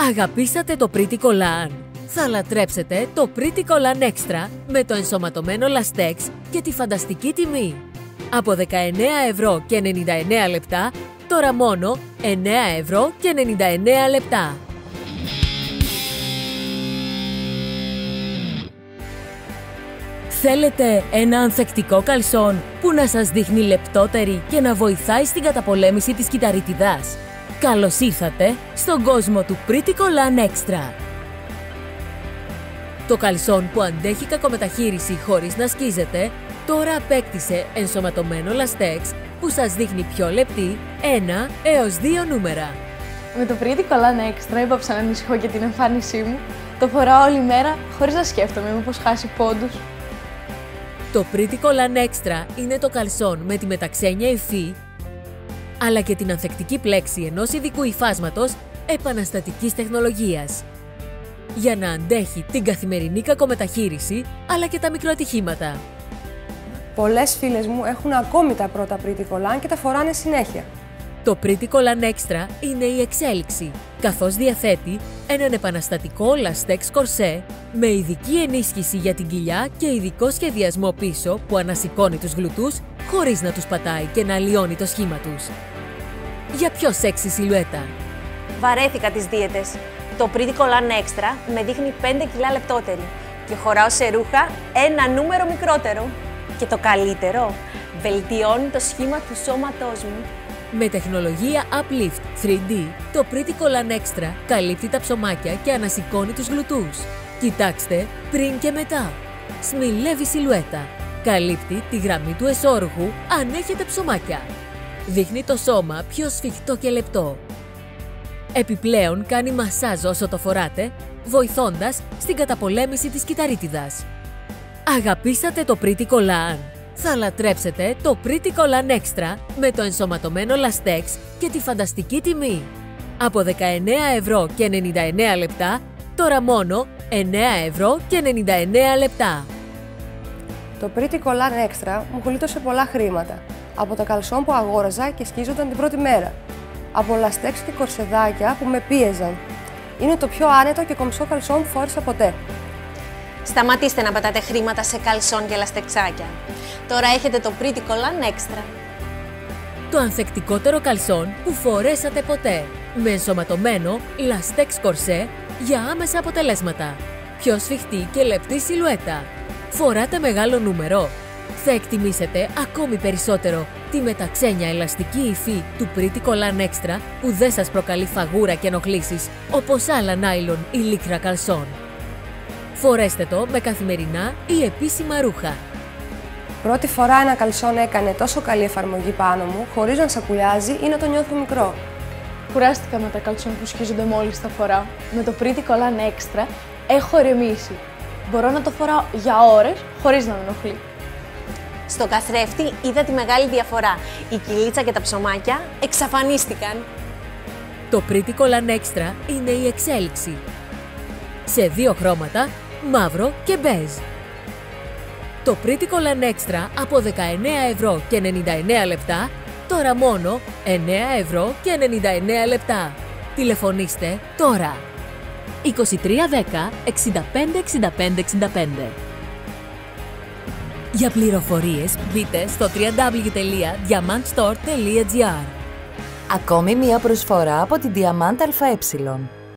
Αγαπήσατε το Pretty Collan? Θα λατρέψετε το Pretty Collan Extra με το ενσωματωμένο λαστέξ και τη φανταστική τιμή. Από 19 ευρώ και 99 λεπτά, τώρα μόνο 9 ευρώ και 99 λεπτά. Θέλετε ένα ανθεκτικό καλσόν που να σας δείχνει λεπτότερη και να βοηθάει στην καταπολέμηση της κυταρίτιδας? Καλώς ήρθατε στον κόσμο του Pretty Collan Extra. Το καλσόν που αντέχει κακομεταχείριση χωρίς να σκίζεται, τώρα απέκτησε ενσωματωμένο λαστέξ που σας δείχνει πιο λεπτή 1 έως 2 νούμερα. Με το Pretty Collan Extra έπαψα να ανησυχώ για την εμφάνισή μου. Το φοράω όλη μέρα χωρίς να σκέφτομαι μήπως χάσει πόντους. Το Pretty Collan Extra είναι το καλσόν με τη μεταξένια υφή, αλλά και την ανθεκτική πλέξη ενός ειδικού υφάσματος επαναστατικής τεχνολογίας, για να αντέχει την καθημερινή κακομεταχείριση, αλλά και τα μικροατυχήματα. Πολλές φίλες μου έχουν ακόμη τα πρώτα Pretty Collan και τα φοράνε συνέχεια. Το Pretty Collan Extra είναι η εξέλιξη, καθώς διαθέτει έναν επαναστατικό λαστέξ κορσέ με ειδική ενίσχυση για την κοιλιά και ειδικό σχεδιασμό πίσω που ανασηκώνει τους γλουτούς χωρίς να τους πατάει και να αλλοιώνει το σχήμα τους. Για πιο σεξι σιλουέτα. Βαρέθηκα τις δίαιτες. Το Pretty Collan Extra με δείχνει 5 κιλά λεπτότερη και χωράω σε ρούχα ένα νούμερο μικρότερο. Και το καλύτερο, βελτιώνει το σχήμα του σώματός μου. Με τεχνολογία Uplift 3D, το Pretty Collan Extra καλύπτει τα ψωμάκια και ανασηκώνει τους γλουτούς. Κοιτάξτε πριν και μετά. Σμιλεύει σιλουέτα. Καλύπτει τη γραμμή του εσώρουχου αν έχετε ψωμάκια. Δείχνει το σώμα πιο σφιχτό και λεπτό. Επιπλέον κάνει μασάζ όσο το φοράτε, βοηθώντας στην καταπολέμηση της κυταρίτιδας. Αγαπήσατε το Pretty Collan? Θα λατρέψετε το Pretty Collan Extra με το ενσωματωμένο λαστέξ και τη φανταστική τιμή. Από 19 ευρώ και 99 λεπτά, τώρα μόνο 9 ευρώ και 99 λεπτά. Το Pretty Collan Extra μου γλίτωσε πολλά χρήματα. Από τα καλσόν που αγόραζα και σκίζονταν την πρώτη μέρα. Από λαστέξ και κορσεδάκια που με πίεζαν. Είναι το πιο άνετο και κομψό καλσόν που φόρεσα ποτέ. Σταματήστε να πατάτε χρήματα σε καλσόν και λαστεξάκια. Τώρα έχετε το Pretty Collan Extra. Το ανθεκτικότερο καλσόν που φορέσατε ποτέ. Με ενσωματωμένο λαστέξ κορσέ για άμεσα αποτελέσματα. Πιο σφιχτή και λεπτή σιλουέτα. Φοράτε μεγάλο νούμερο. Θα εκτιμήσετε ακόμη περισσότερο τη μεταξένια ελαστική υφή του Pretty Collan Extra που δεν σας προκαλεί φαγούρα και ενοχλήσεις όπως άλλα νάιλον ή λίκρα καλσόν. Φορέστε το με καθημερινά ή επίσημα ρούχα. Πρώτη φορά ένα καλσόν έκανε τόσο καλή εφαρμογή πάνω μου, χωρίς να σακουλιάζει ή να το νιώθω μικρό. Κουράστηκα με τα καλσόν που σκίζονται μόλις τα φοράω. Με το Pretty Collan Extra έχω ηρεμήσει. Μπορώ να το φοράω για ώρες χωρίς να με ενοχλεί. Στο καθρέφτη είδα τη μεγάλη διαφορά. Η κυλίτσα και τα ψωμάκια εξαφανίστηκαν. Το Pretty Collan Extra είναι η εξέλιξη. Σε 2 χρώματα, μαύρο και μπέζ. Το Pretty Collan Extra από 19 ευρώ και 99 λεπτά, τώρα μόνο 9 ευρώ και 99 λεπτά. Τηλεφωνήστε τώρα. 2310 65 65 65. Για πληροφορίες μπείτε στο www.diamantstore.gr. Ακόμη μία προσφορά από την Diamant ΑΕ.